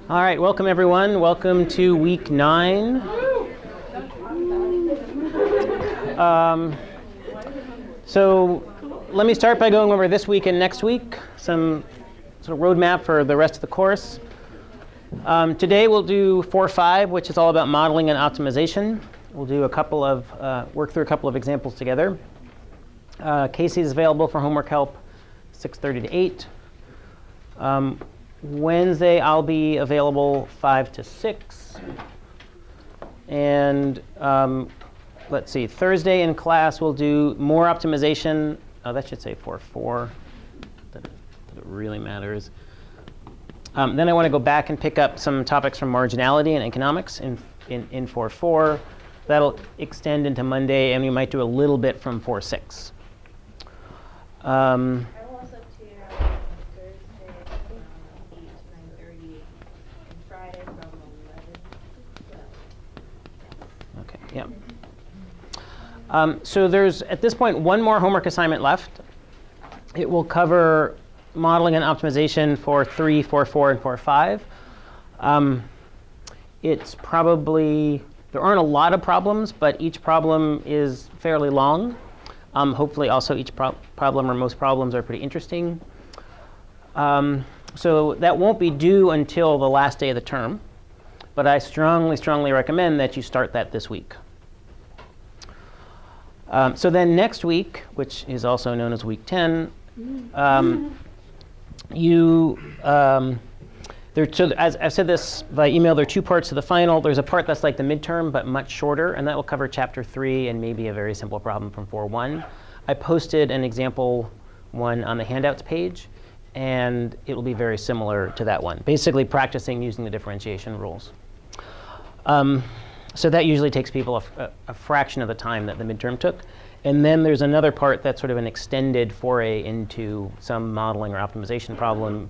All right, welcome everyone. Welcome to week 9. So let me start by going over this week and next week, some sort of roadmap for the rest of the course. Today we'll do 4.5, which is all about modeling and optimization. We'll do work through a couple of examples together. Casey is available for homework help 6:30 to 8. Wednesday, I'll be available 5 to 6. And let's see, Thursday in class, we'll do more optimization. Oh, that should say 4.4. That it really matters. Then I want to go back and pick up some topics from marginality and economics in 4.4. That'll extend into Monday, and we might do a little bit from 4.6. Yeah. So there's, at this point, one more homework assignment left. It will cover modeling and optimization for 3, 4.4, and 4.5. It's probably, there aren't a lot of problems, but each problem is fairly long. Hopefully, also, each problem or most problems are pretty interesting. So that won't be due until the last day of the term. But I strongly, strongly recommend that you start that this week. So then next week, which is also known as week 10, so as I said this by email, there are 2 parts to the final. There's a part that's like the midterm, but much shorter, and that will cover chapter 3 and maybe a very simple problem from 4.1. I posted an example one on the handouts page, and it will be very similar to that one, basically practicing using the differentiation rules. So that usually takes people a fraction of the time that the midterm took. And then there's another part that's sort of an extended foray into some modeling or optimization problem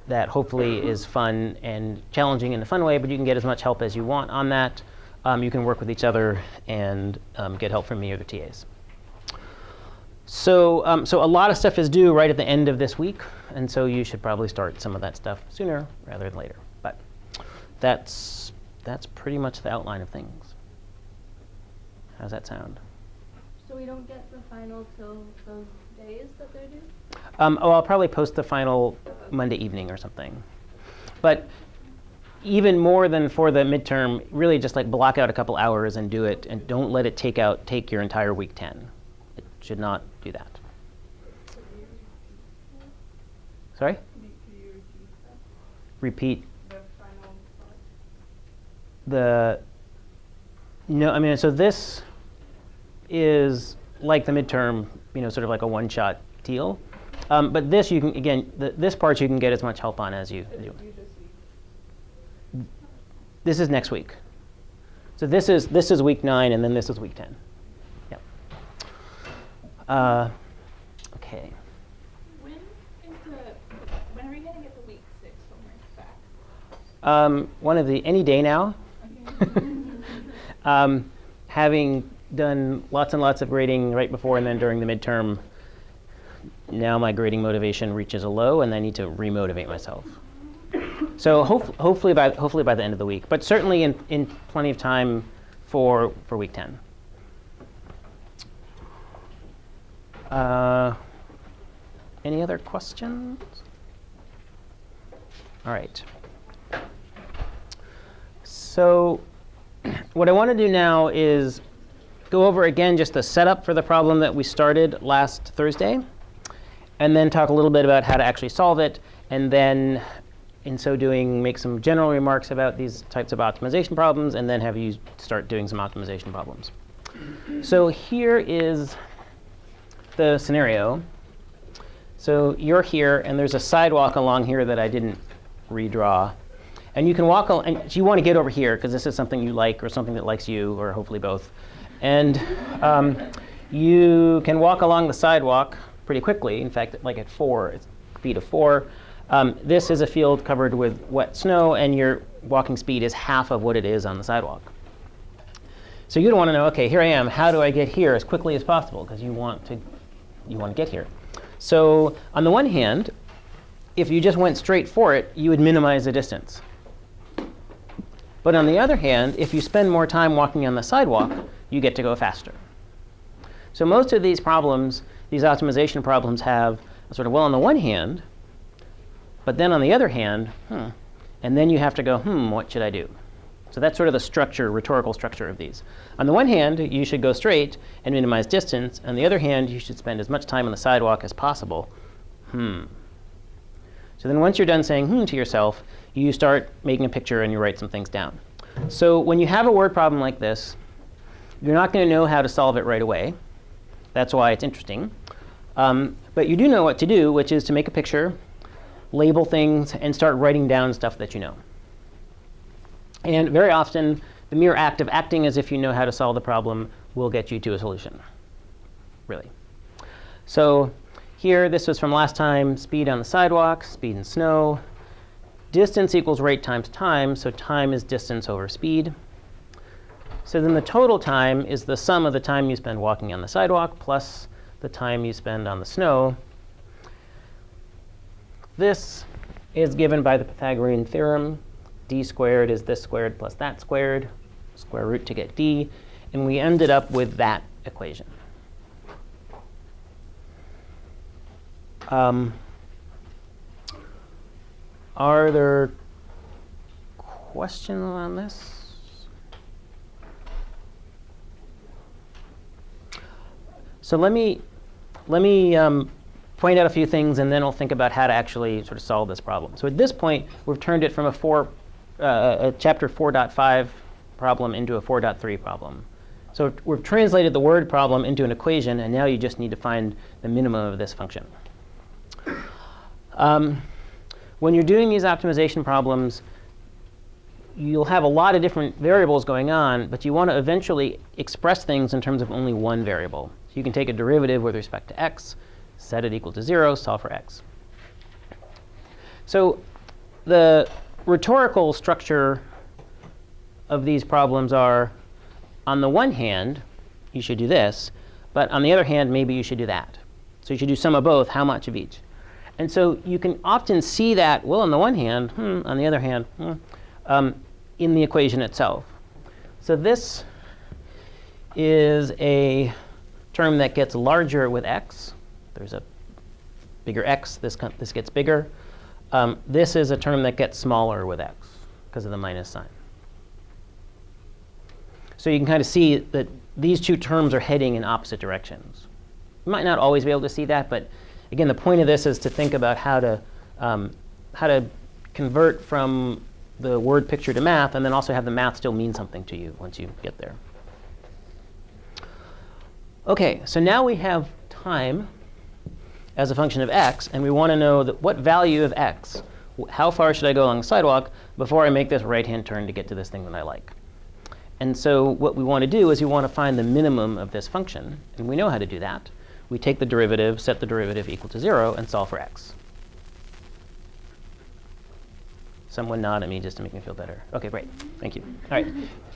that hopefully is fun and challenging in a fun way, but you can get as much help as you want on that. You can work with each other and get help from me or the TAs. So a lot of stuff is due right at the end of this week, and so you should probably start some of that stuff sooner rather than later. But that's pretty much the outline of things. How's that sound? So we don't get the final till those days that they're due? I'll probably post the final Monday evening or something. But even more than for the midterm, really just like block out a couple hours and do it, and don't let it take your entire week 10. It should not do that. Sorry? Repeat. No, I mean, so this is like the midterm, sort of like a one-shot deal. But this you can, again, this part you can get as much help on as you do. This is next week. So this is week 9, and then this is week 10. Yep. Okay. When are we going to get the week 6 homework back? Any day now. Having done lots and lots of grading right before and then during the midterm, now my grading motivation reaches a low, and I need to remotivate myself. So hopefully by the end of the week, but certainly in plenty of time for week 10. Any other questions? All right. So what I want to do now is go over again just the setup for the problem that we started last Thursday, and then talk a little bit about how to actually solve it, and then in so doing make some general remarks about these types of optimization problems, and then have you start doing some optimization problems. So here is the scenario. So you're here, and there's a sidewalk along here that I didn't redraw. And you can walk, and you want to get over here because this is something you like or something that likes you, or hopefully both. And you can walk along the sidewalk pretty quickly. In fact, like at 4 feet of 4. This is a field covered with wet snow, and your walking speed is half of what it is on the sidewalk. So you'd want to know, OK, here I am. How do I get here as quickly as possible? Because you want to get here. So on the one hand, if you just went straight for it, you would minimize the distance. But on the other hand, if you spend more time walking on the sidewalk, you get to go faster. So most of these problems, these optimization problems have a sort of, well, on the one hand, but then on the other hand, and then you have to go, what should I do? So that's sort of the structure, rhetorical structure of these. On the one hand, you should go straight and minimize distance. On the other hand, you should spend as much time on the sidewalk as possible. So then once you're done saying to yourself, you start making a picture and you write some things down. So when you have a word problem like this, you're not going to know how to solve it right away. That's why it's interesting. But you do know what to do, which is to make a picture, label things, and start writing down stuff that you know. And very often, the mere act of acting as if you know how to solve the problem will get you to a solution, really. So here, this was from last time, speed on the sidewalk, speed in snow. Distance equals rate times time, so time is distance over speed. So then the total time is the sum of the time you spend walking on the sidewalk plus the time you spend on the snow. This is given by the Pythagorean theorem. D squared is this squared plus that squared, square root to get d. And we ended up with that equation. Are there questions on this? So let me point out a few things, and then I'll think about how to actually sort of solve this problem. So at this point, we've turned it from a chapter 4.5 problem into a 4.3 problem. So we've translated the word problem into an equation, and now you just need to find the minimum of this function. When you're doing these optimization problems, you'll have a lot of different variables going on, but you want to eventually express things in terms of only one variable. So you can take a derivative with respect to x, set it equal to 0, solve for x. So the rhetorical structure of these problems are, on the one hand, you should do this, but on the other hand, maybe you should do that. So you should do some of both, how much of each? And so you can often see that, well, on the one hand, on the other hand, in the equation itself. So this is a term that gets larger with x. There's a bigger x. This gets bigger. This is a term that gets smaller with x because of the minus sign. So you can kind of see that these two terms are heading in opposite directions. You might not always be able to see that, but again, the point of this is to think about how to convert from the word picture to math, and then also have the math still mean something to you once you get there. OK, so now we have time as a function of x, and we want to know that what value of x, how far should I go along the sidewalk before I make this right-hand turn to get to this thing that I like? And so what we want to do is we want to find the minimum of this function, and we know how to do that. We take the derivative, set the derivative equal to 0, and solve for x. Someone nod at me just to make me feel better. OK, great. Thank you. All right.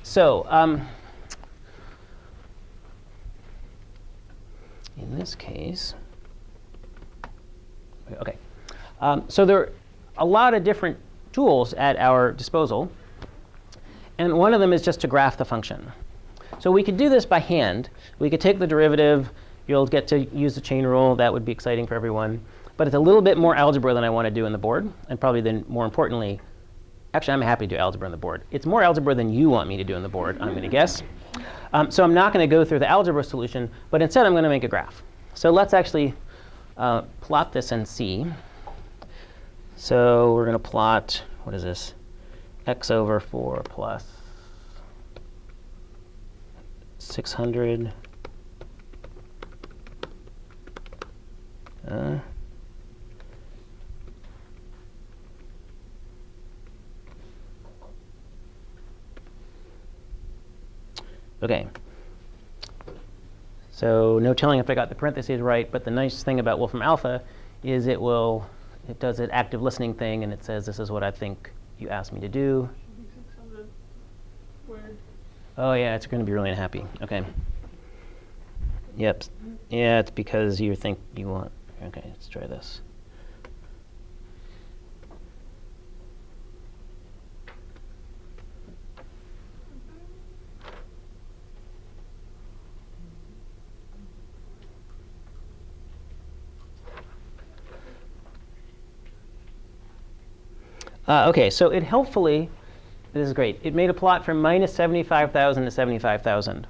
So in this case, OK. So there are a lot of different tools at our disposal. And one of them is just to graph the function. So we could do this by hand. We could take the derivative. You'll get to use the chain rule. That would be exciting for everyone. But it's a little bit more algebra than I want to do in the board. And probably then, more importantly, actually, I'm happy to do algebra on the board. It's more algebra than you want me to do on the board, I'm going to guess. So I'm not going to go through the algebra solution. But instead, I'm going to make a graph. So let's actually plot this and see. So we're going to plot, what is this? X over 4 plus 600. OK. So no telling if I got the parentheses right, but the nice thing about Wolfram Alpha is it does an active listening thing, and it says this is what I think you asked me to do. 600 squared. Oh yeah, it's going to be really unhappy. OK. Yep. Yeah, it's because you think you want. OK, let's try this. OK, so it helpfully, this is great, it made a plot from minus 75,000 to 75,000.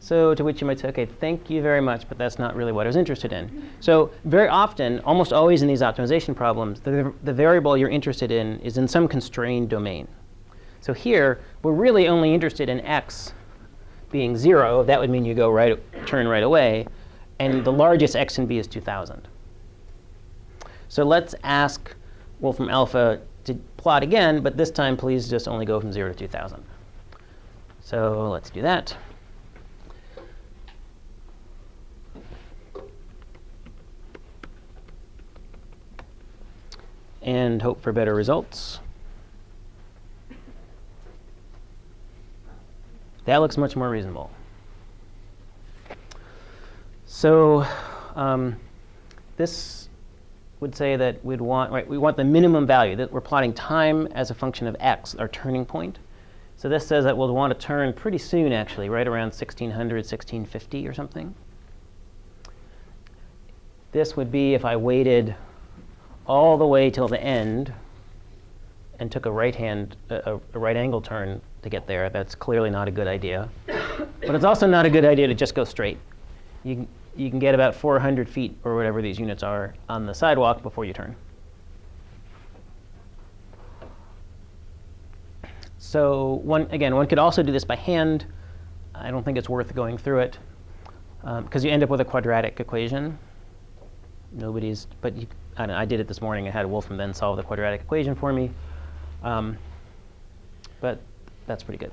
So to which you might say, OK, thank you very much, but that's not really what I was interested in. So very often, almost always in these optimization problems, the variable you're interested in is in some constrained domain. So here, we're really only interested in x being 0. That would mean you go turn right away. And the largest x and b is 2,000. So let's ask Wolfram alpha to plot again, but this time, please just only go from 0 to 2,000. So let's do that. And hope for better results. That looks much more reasonable. So this would say that we want the minimum value, that we're plotting time as a function of x, our turning point. So this says that we'll want to turn pretty soon, actually, right around 1600, 1650 or something. This would be if I waited all the way till the end and took a right angle turn to get there. That's clearly not a good idea. But it's also not a good idea to just go straight. You can get about 400 feet, or whatever these units are, on the sidewalk before you turn. So one could also do this by hand. I don't think it's worth going through it, because you end up with a quadratic equation. I did it this morning. I had Wolfram then solve the quadratic equation for me. But that's pretty good.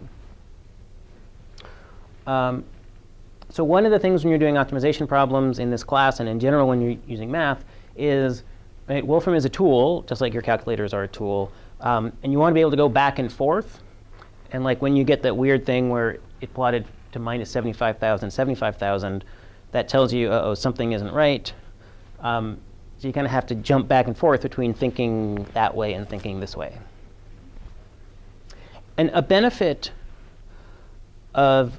So one of the things when you're doing optimization problems in this class, and in general when you're using math, is Wolfram is a tool, just like your calculators are a tool. And you want to be able to go back and forth. And like when you get that weird thing where it plotted to minus 75,000, 75,000, that tells you, uh-oh, something isn't right. So you kind of have to jump back and forth between thinking that way and thinking this way. And a benefit of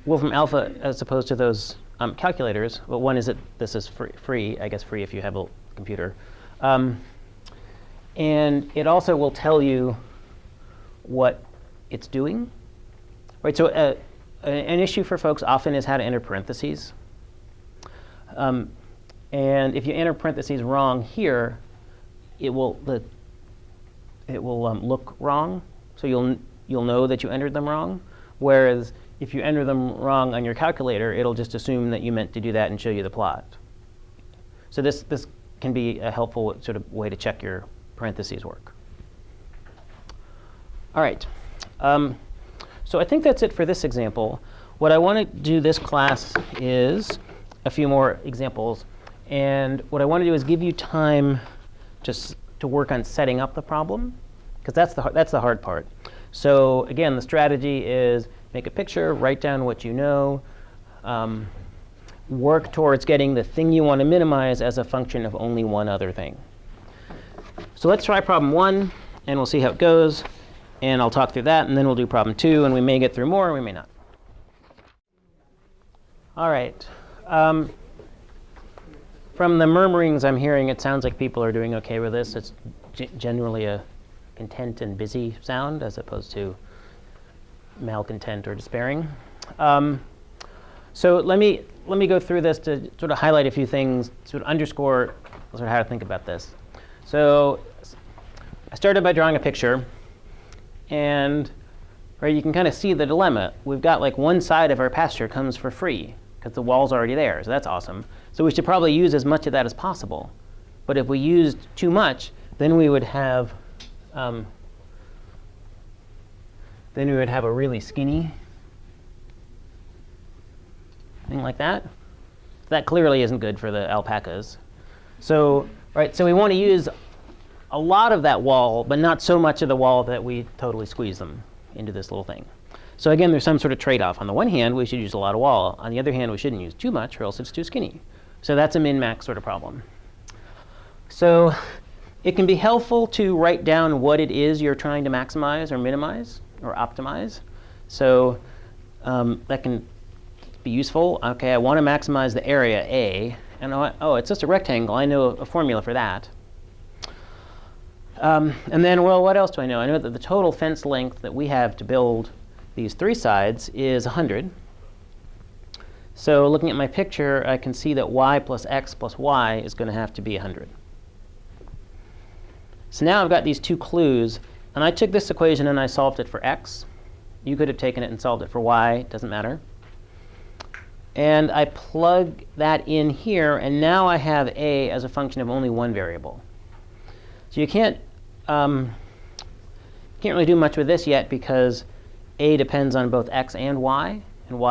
Wolfram alpha as opposed to those calculators, well, one is that this is free, I guess free if you have a computer. And it also will tell you what it's doing. Right, so an issue for folks often is how to enter parentheses. And if you enter parentheses wrong here, it will look wrong. So you'll know that you entered them wrong. Whereas if you enter them wrong on your calculator, it'll just assume that you meant to do that and show you the plot. So this can be a helpful sort of way to check your parentheses work. All right. So I think that's it for this example. What I want to do this class is a few more examples. And what I want to do is give you time just to work on setting up the problem, because that's the hard part. So again, the strategy is make a picture, write down what you know, work towards getting the thing you want to minimize as a function of only one other thing. So let's try problem 1, and we'll see how it goes. And I'll talk through that, and then we'll do problem 2, and we may get through more, or we may not. All right. From the murmurings I'm hearing, it sounds like people are doing OK with this. It's generally a content and busy sound, as opposed to malcontent or despairing. So let me go through this to sort of highlight a few things, sort of underscore sort of how to think about this. So I started by drawing a picture. And you can kind of see the dilemma. We've got like one side of our pasture comes for free, because the wall's already there. So that's awesome. So we should probably use as much of that as possible. But if we used too much, then we would have a really skinny thing like that. That clearly isn't good for the alpacas. So we want to use a lot of that wall, but not so much of the wall that we totally squeeze them into this little thing. So again, there's some sort of trade-off. On the one hand, we should use a lot of wall. On the other hand, we shouldn't use too much, or else it's too skinny. So that's a min-max sort of problem. So it can be helpful to write down what it is you're trying to maximize or minimize or optimize. So that can be useful. OK, I want to maximize the area A. And oh, it's just a rectangle. I know a formula for that. And then, well, what else do I know? I know that the total fence length that we have to build these 3 sides is 100. So looking at my picture, I can see that y plus x plus y is going to have to be 100. So now I've got these 2 clues. And I took this equation and I solved it for x. You could have taken it and solved it for y. It doesn't matter. And I plug that in here. And now I have a as a function of only one variable. So you can't really do much with this yet because a depends on both x and y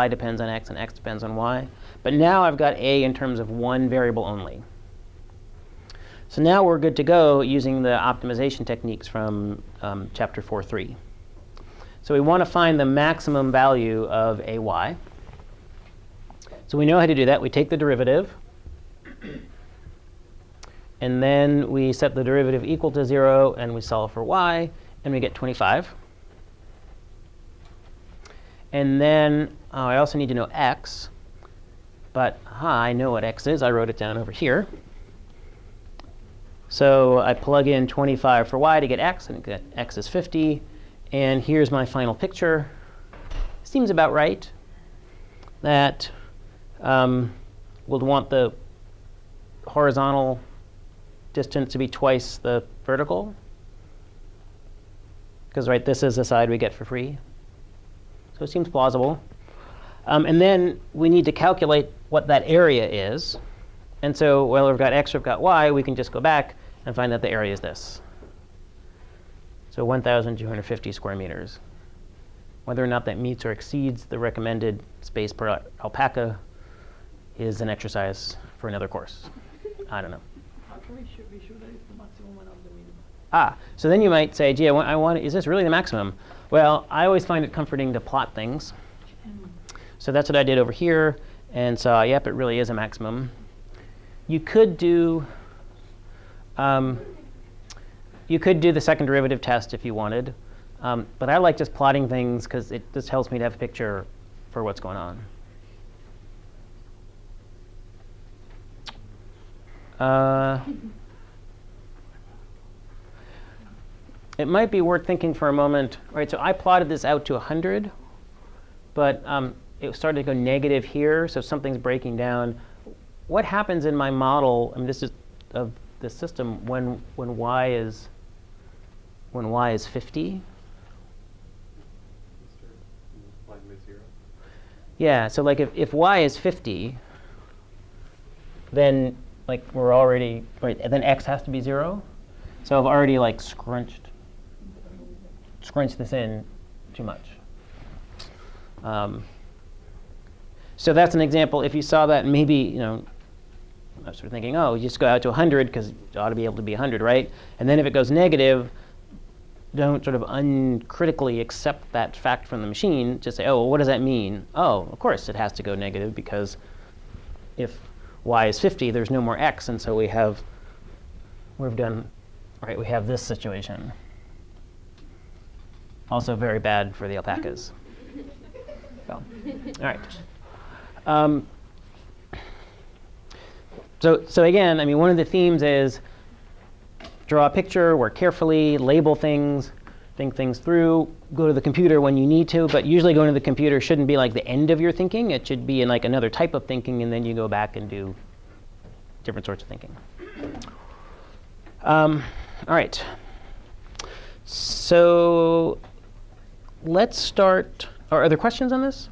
depends on x, and x depends on y. But now I've got a in terms of one variable only. So now we're good to go using the optimization techniques from chapter 4.3. So we want to find the maximum value of ay. So we know how to do that. We take the derivative. And then we set the derivative equal to 0, and we solve for y, and we get 25. And then I also need to know x. But I know what x is. I wrote it down over here. So I plug in 25 for y to get x, and get x is 50. And here's my final picture. Seems about right. That we'll want the horizontal distance to be twice the vertical. Because right, this is the side we get for free. So it seems plausible. And then we need to calculate what that area is. And so, well, we've got x, we've got y. We can just go back and find that the area is this. So 1,250 square meters. Whether or not that meets or exceeds the recommended space per alpaca is an exercise for another course. I don't know. How can we be sure that it's the maximum and not the minimum? So then you might say, gee, is this really the maximum? Well, I always find it comforting to plot things. So that's what I did over here, and saw, yep, it really is a maximum. You could do the second derivative test if you wanted. But I like just plotting things because it just helps me to have a picture for what's going on. It might be worth thinking for a moment. All right, so I plotted this out to 100, but it started to go negative here, so something's breaking down. What happens in my model? I mean, this is of the system when y is 50. Yeah, so like if y is 50, then like we're already right, and then x has to be 0. So I've already like scrunched this in too much. So that's an example. If you saw that, maybe I was sort of thinking, oh, you just go out to 100 because it ought to be able to be 100, right? And then if it goes negative, don't sort of uncritically accept that fact from the machine. Just say, oh, well, what does that mean? Oh, of course it has to go negative because if y is 50, there's no more x, and so we have this situation. Also very bad for the alpacas. So, all right. So again, I mean, one of the themes is draw a picture, work carefully, label things, think things through, go to the computer when you need to. But usually going to the computer shouldn't be like the end of your thinking. It should be in like another type of thinking, and then you go back and do different sorts of thinking. All right. So let's start. Are there questions on this?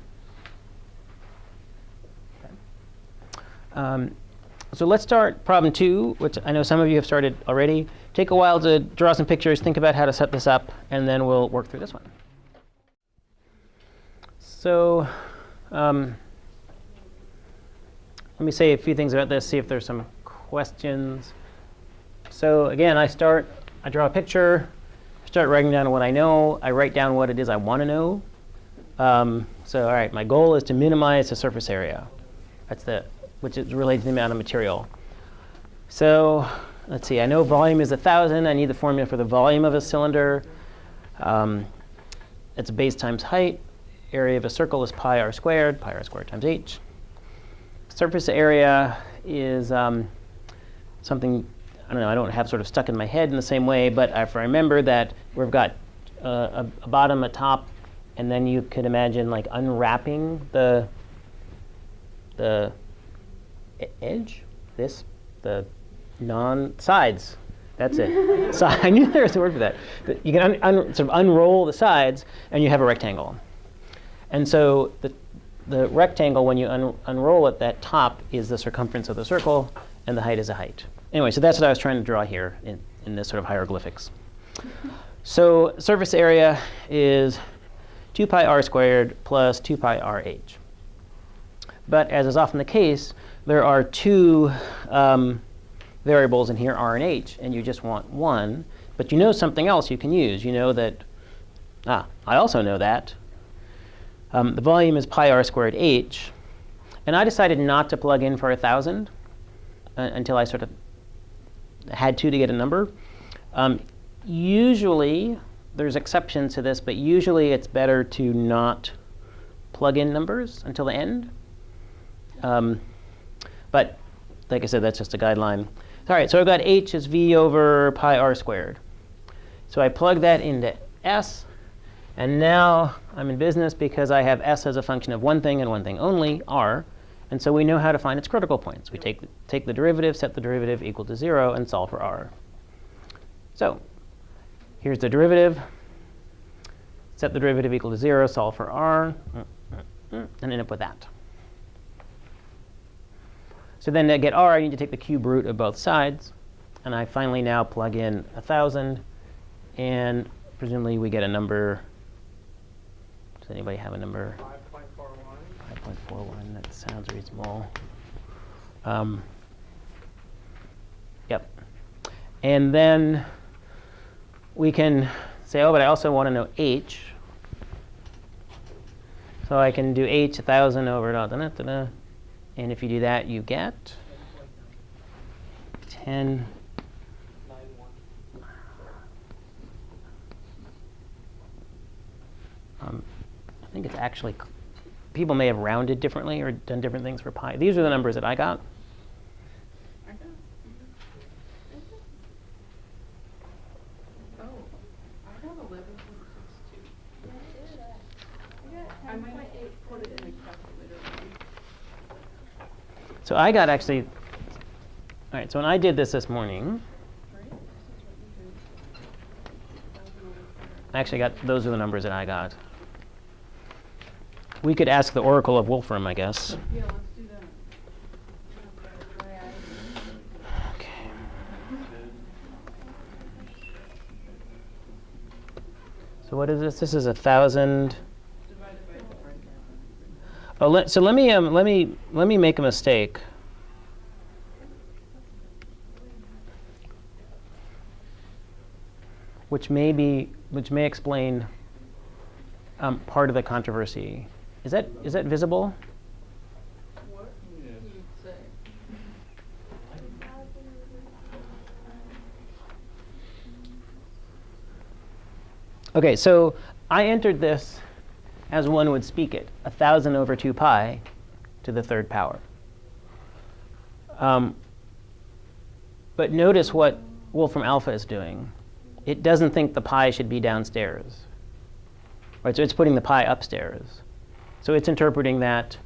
So let's start problem 2, which I know some of you have started already. Take a while to draw some pictures, think about how to set this up, and then we'll work through this one. So let me say a few things about this, see if there's some questions. So again, I draw a picture, start writing down what I know. I write down what it is I want to know. So all right, my goal is to minimize the surface area. Which is related to the amount of material. So let's see, I know volume is 1,000. I need the formula for the volume of a cylinder. It's base times height. Area of a circle is pi r squared times h. Surface area is something I don't know, I don't have sort of stuck in my head in the same way, but if I remember that we've got a bottom, a top, and then you could imagine like unwrapping the edge, the non-sides. That's it. So I knew there was a word for that. You can sort of unroll the sides, and you have a rectangle. And so the rectangle, when you unroll it, that top is the circumference of the circle, and the height is a height. Anyway, so that's what I was trying to draw here in this sort of hieroglyphics. So surface area is 2 pi r squared plus 2 pi r h. But as is often the case, there are two variables in here, r and h, and you just want one. But you know something else you can use. You know that, I also know that. The volume is pi r squared h. And I decided not to plug in for 1,000 until I sort of had to get a number. Usually, there's exceptions to this, but usually it's better to not plug in numbers until the end. But like I said, that's just a guideline. All right, so I've got h is v over pi r squared. So I plug that into S, and now I'm in business because I have S as a function of one thing and one thing only, r. And so we know how to find its critical points. We take the derivative, set the derivative equal to 0, and solve for r. So here's the derivative. Set the derivative equal to 0, solve for r, and end up with that. So then to get r, I need to take the cube root of both sides. And I finally now plug in 1,000. And presumably we get a number. Does anybody have a number? 5.41. 5.41. That sounds reasonable. Yep. And then we can say, oh, but I also want to know h. So I can do h 1,000 over da, da, da, da, da. And if you do that, you get 10. I think it's actually, people may have rounded differently or done different things for pi. These are the numbers that I got. Oh, I got 11.62. I might put it in a calculator. So I got actually, all right, so when I did this morning, I actually got, those are the numbers that I got. We could ask the Oracle of Wolfram, I guess. Yeah, let's do that. Okay. So what is this? This is 1,000. Divided by the right. Oh, so let me make a mistake. Which may explain part of the controversy. Is that visible? What do you say? Okay, so I entered this as one would speak it, 1,000 over 2 pi to the third power. But notice what Wolfram alpha is doing. It doesn't think the pi should be downstairs. Right, so it's putting the pi upstairs. So it's interpreting that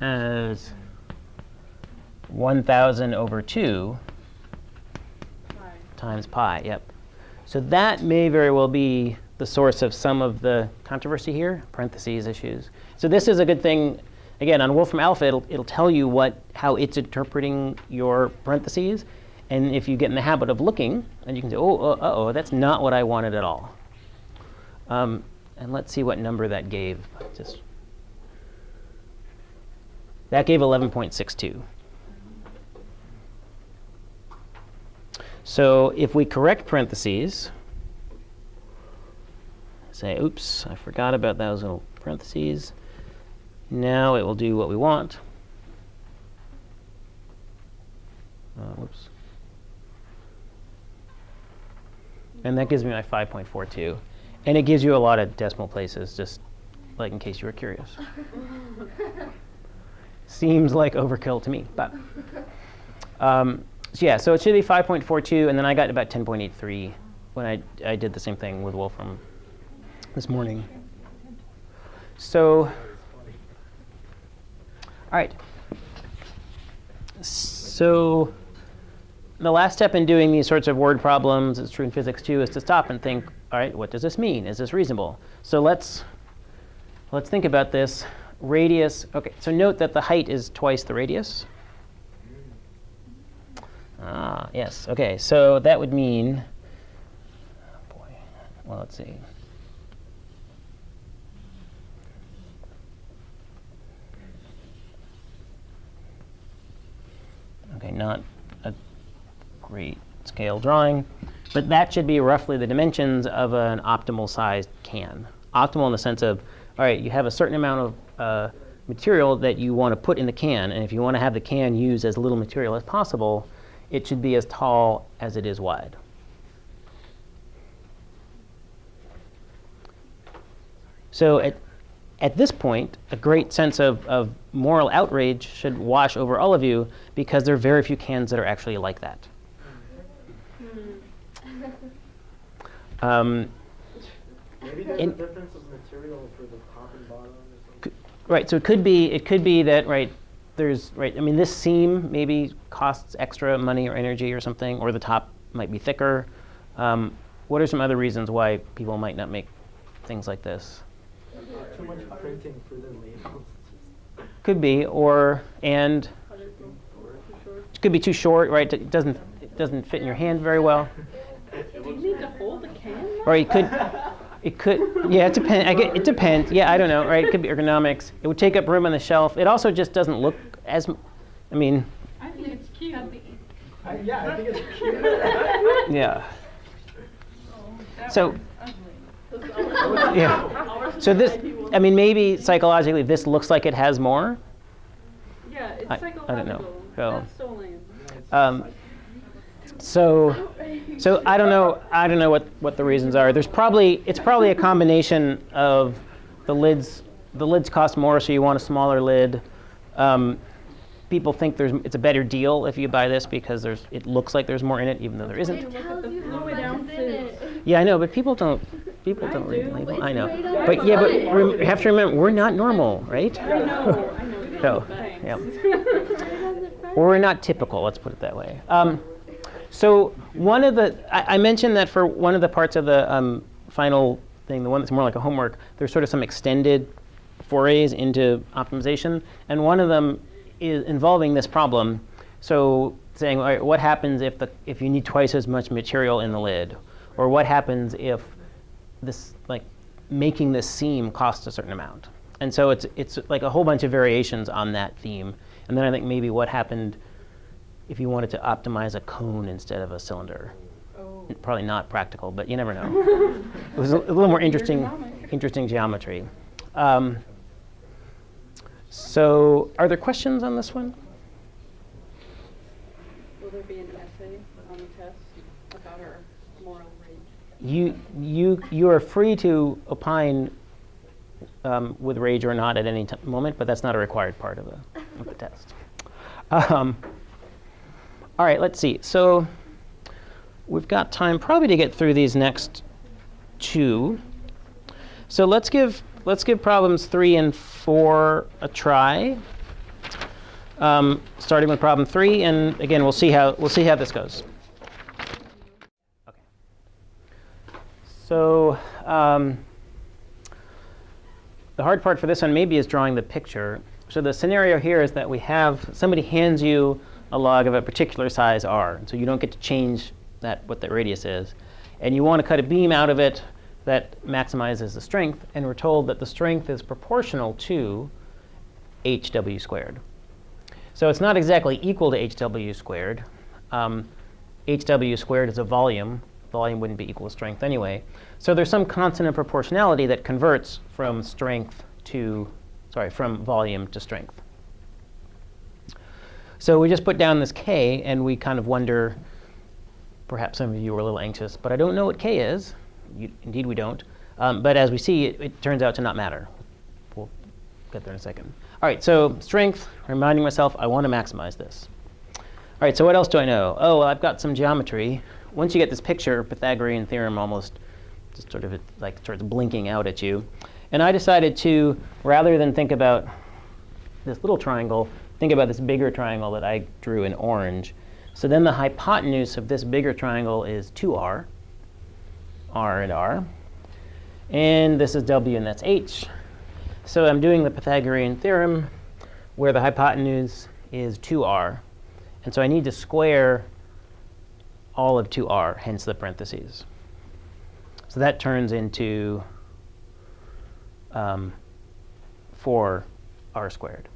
as 1,000 over 2 times pi. Yep. So that may very well be the source of some of the controversy here, parentheses issues. So this is a good thing. Again, on Wolfram alpha, it'll tell you how it's interpreting your parentheses. And if you get in the habit of looking, and you can say, oh, that's not what I wanted at all. And let's see what number that gave. That gave 11.62. So if we correct parentheses, say, oops, I forgot about those little parentheses. Now it will do what we want. Whoops. And that gives me my 5.42. And it gives you a lot of decimal places, just like in case you were curious. Seems like overkill to me, but So yeah, so it should be 5.42, and then I got about 10.83 when I did the same thing with Wolfram this morning. So, all right. So the last step in doing these sorts of word problems, it's true in physics too, is to stop and think, all right, what does this mean? Is this reasonable? So let's think about this. Radius, OK, so note that the height is twice the radius. Ah, yes, OK, so that would mean, oh boy, well, let's see. OK, not a great scale drawing, but that should be roughly the dimensions of an optimal sized can. Optimal in the sense of, all right, you have a certain amount of material that you want to put in the can, and if you want to have the can use as little material as possible, it should be as tall as it is wide. So at this point, a great sense of moral outrage should wash over all of you, because there are very few cans that are actually like that. Maybe there's a difference of material for the top and bottom or something. Right, so it could be that, right, I mean, this seam maybe costs extra money or energy or something, or the top might be thicker. What are some other reasons why people might not make things like this? Too much printing for the labels. Could be, and it could be too short, right? It doesn't fit in your hand very well. Do you need to hold the can? Or it could, yeah, it depends. It depends. Yeah, I don't know, right? It could be ergonomics. It would take up room on the shelf. It also just doesn't look as, I mean. I think it's cute. Yeah, I think it's cute. Yeah. So, yeah. So this, I mean, maybe psychologically this looks like it has more. Yeah, it's I psychological. don't know. So, That's so lame. So I don't know what the reasons are. It's probably a combination of the lids cost more, so you want a smaller lid. People think it's a better deal if you buy this because it looks like there's more in it, even though there isn't. It tells you how much is in it. Yeah, I know, but people don't read the label. I know, but yeah, but you have to remember we're not normal, right? I know. So, yeah. Or we're not typical. Let's put it that way. So I mentioned that for one of the parts of the final thing, the one that's more like a homework, there's sort of some extended forays into optimization, and one of them is involving this problem. So saying, all right, what happens if you need twice as much material in the lid, or what happens if this making this seam costs a certain amount? And so it's like a whole bunch of variations on that theme, and then I think maybe what happened if you wanted to optimize a cone instead of a cylinder. Oh. Probably not practical, but you never know. It was a little more interesting geometry. So are there questions on this one? Will there be an essay on the test about our moral rage? You are free to opine with rage or not at any moment, but that's not a required part of the test. All right, let's see. So we've got time probably to get through these next two. So let's give problems 3 and 4 a try. Starting with problem 3, and again we'll see how this goes. Okay. So the hard part for this one maybe is drawing the picture. So the scenario here is that somebody hands you a log of a particular size r, so you don't get to change what the radius is, and you want to cut a beam out of it that maximizes the strength, and we're told that the strength is proportional to hw squared. So it's not exactly equal to hw squared. Hw squared is a volume. Volume wouldn't be equal to strength anyway. So there's some constant of proportionality that converts from from volume to strength. So we just put down this k, and we kind of wonder, perhaps some of you were a little anxious, but I don't know what k is. Indeed, we don't. But as we see, it turns out to not matter. We'll get there in a second. All right, so strength, reminding myself, I want to maximize this. right, so what else do I know? Oh, well, I've got some geometry. Once you get this picture, Pythagorean theorem almost just sort of like starts blinking out at you. And I decided to, rather than think about this little triangle, think about this bigger triangle that I drew in orange. So then the hypotenuse of this bigger triangle is 2r, r and r. And this is w, and that's h. So I'm doing the Pythagorean theorem where the hypotenuse is 2r. And so I need to square all of 2r, hence the parentheses. So that turns into 4r squared.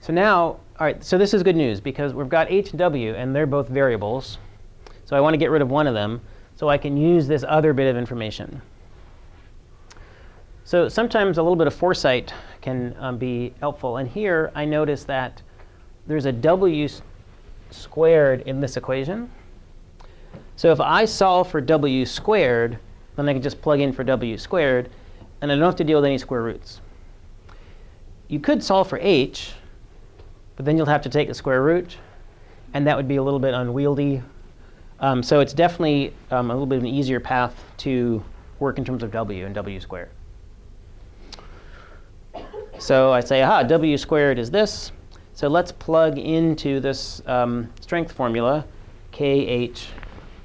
So now, all right, so this is good news because we've got h and w, and they're both variables. So I want to get rid of one of them so I can use this other bit of information. So sometimes a little bit of foresight can be helpful. And here I notice that there's a w squared in this equation. So if I solve for w squared, then I can just plug in for w squared, and I don't have to deal with any square roots. You could solve for h, but then you'll have to take the square root, and that would be a little bit unwieldy. So it's definitely a little bit of an easier path to work in terms of w and w squared. So I say, aha, w squared is this. So let's plug into this strength formula, kh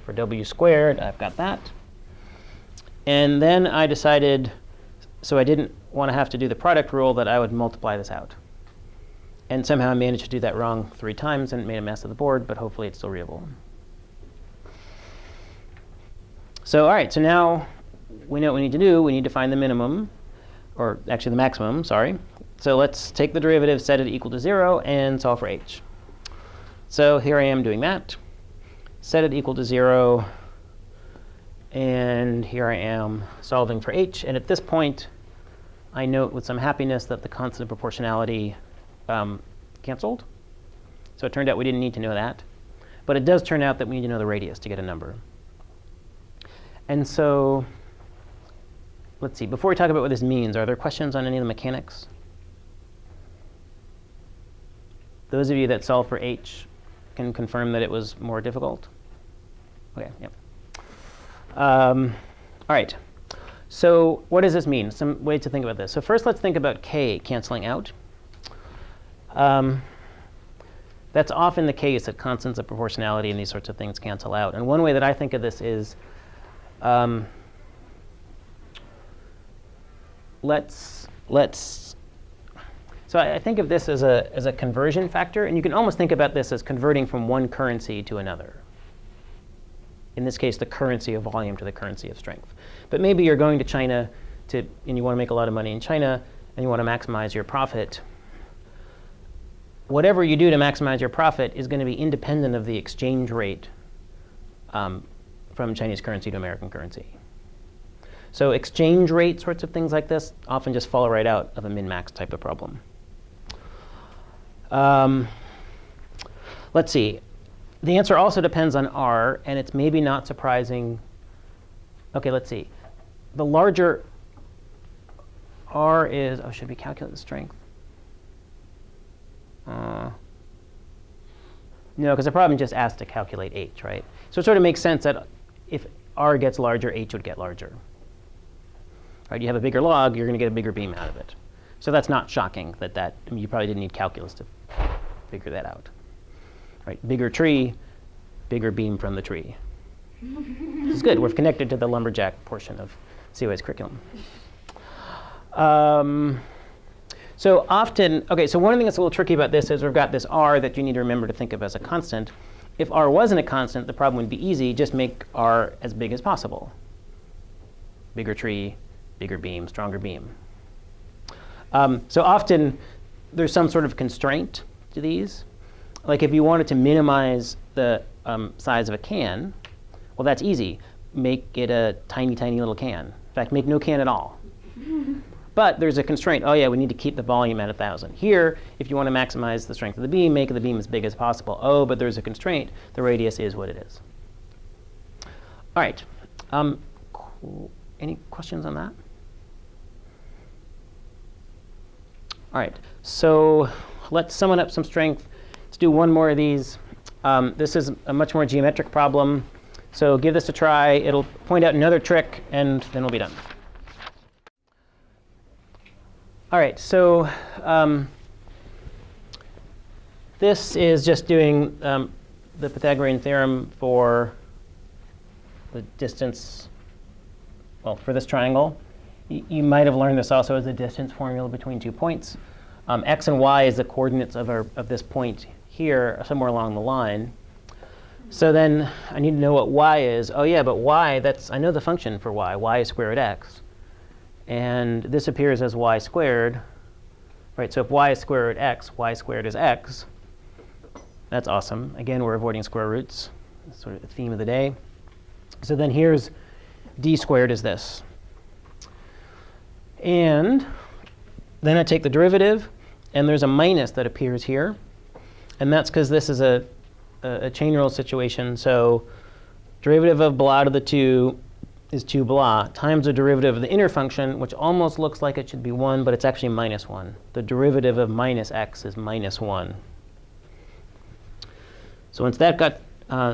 for w squared. I've got that. And then I decided, so I didn't want to have to do the product rule, that I would multiply this out. And somehow I managed to do that wrong 3 times, and it made a mess of the board, but hopefully it's still readable. So all right, so now we know what we need to do. We need to find the minimum, or actually the maximum, sorry. So let's take the derivative, set it equal to 0, and solve for h. So here I am doing that. Set it equal to 0, and here I am solving for h. And at this point, I note with some happiness that the constant of proportionality canceled. So it turned out we didn't need to know that. But it does turn out that we need to know the radius to get a number. And so let's see. Before we talk about what this means, are there questions on any of the mechanics? Those of you that solve for h can confirm that it was more difficult? OK, yep. All right. So what does this mean? Some ways to think about this. So first, let's think about k canceling out. That's often the case that constants of proportionality and these sorts of things cancel out. And one way that I think of this is so I think of this as a conversion factor. And you can almost think about this as converting from one currency to another. In this case, the currency of volume to the currency of strength. But maybe you're going to China and you want to make a lot of money in China, and you want to maximize your profit. Whatever you do to maximize your profit is going to be independent of the exchange rate from Chinese currency to American currency. So exchange rate sorts of things like this often just fall right out of a min-max type of problem. Let's see. The answer also depends on r, and it's maybe not surprising. OK, let's see. The larger r is, oh, should we calculate the strength? No, because the problem just asked to calculate h, right? So it sort of makes sense that if r gets larger, h would get larger. Right? You have a bigger log, you're going to get a bigger beam out of it. So that's not shocking that I mean, you probably didn't need calculus to figure that out. Right? Bigger tree, bigger beam from the tree. This is good. We're connected to the lumberjack portion of COA's curriculum. So often, OK, so one thing that's a little tricky about this is we've got this r that you need to remember to think of as a constant. If r wasn't a constant, the problem would be easy. Just make r as big as possible. Bigger tree, bigger beam, stronger beam. So often, there's some sort of constraint to these. Like if you wanted to minimize the size of a can, well, that's easy. Make it a tiny, tiny little can. In fact, make no can at all. But there's a constraint. Oh, yeah, we need to keep the volume at 1,000. Here, if you want to maximize the strength of the beam, make the beam as big as possible. Oh, but there's a constraint. The radius is what it is. All right. Cool. Any questions on that? All right. So let's summon up some strength. Let's do one more of these. This is a much more geometric problem. So give this a try. It'll point out another trick, and then we'll be done. All right, so this is just doing the Pythagorean theorem for the distance, well, for this triangle. You might have learned this also as the distance formula between 2 points. X and y is the coordinates of this point here, somewhere along the line. So then I need to know what y is. Oh yeah, but y, I know the function for y. Y is square root x. And this appears as y squared. Right, so if y is square root x, y squared is x. That's awesome. Again, we're avoiding square roots. That's sort of the theme of the day. So then here's d squared is this. And then I take the derivative, and there's a minus that appears here. And that's because this is a chain rule situation. So derivative of blah to the 2 is 2 blah times the derivative of the inner function, which almost looks like it should be 1, but it's actually minus 1. The derivative of minus x is minus 1. So once that got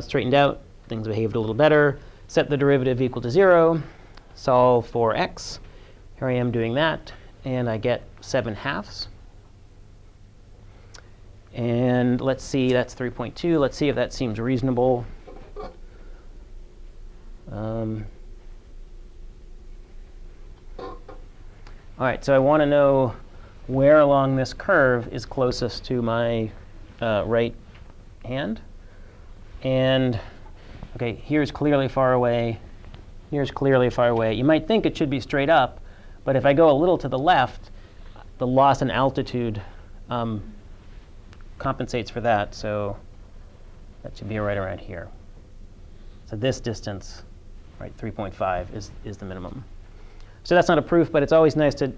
straightened out, things behaved a little better. Set the derivative equal to 0. Solve for x. Here I am doing that. And I get 7/2. And let's see, that's 3.2. Let's see if that seems reasonable. All right, so I want to know where along this curve is closest to my right hand. And OK, here's clearly far away. Here's clearly far away. You might think it should be straight up. But if I go a little to the left, the loss in altitude compensates for that. So that should be right around here. So this distance, right, 3.5 is the minimum. So that's not a proof, but it's always nice to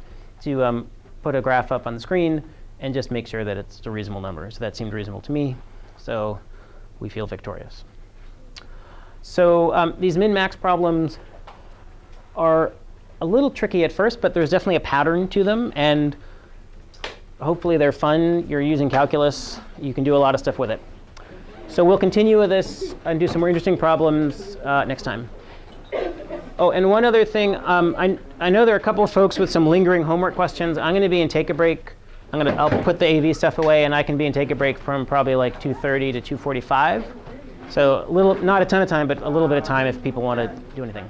put a graph up on the screen and just make sure that it's a reasonable number. So that seemed reasonable to me. So we feel victorious. So these min-max problems are a little tricky at first, but there's definitely a pattern to them. And hopefully they're fun. You're using calculus. You can do a lot of stuff with it. So we'll continue with this and do some more interesting problems next time. Oh, and one other thing. I know there are a couple of folks with some lingering homework questions. I'm going to be in take a break. I'll put the AV stuff away, and I can be in take a break from probably like 2:30 to 2:45. So not a ton of time, but a little bit of time if people want to do anything.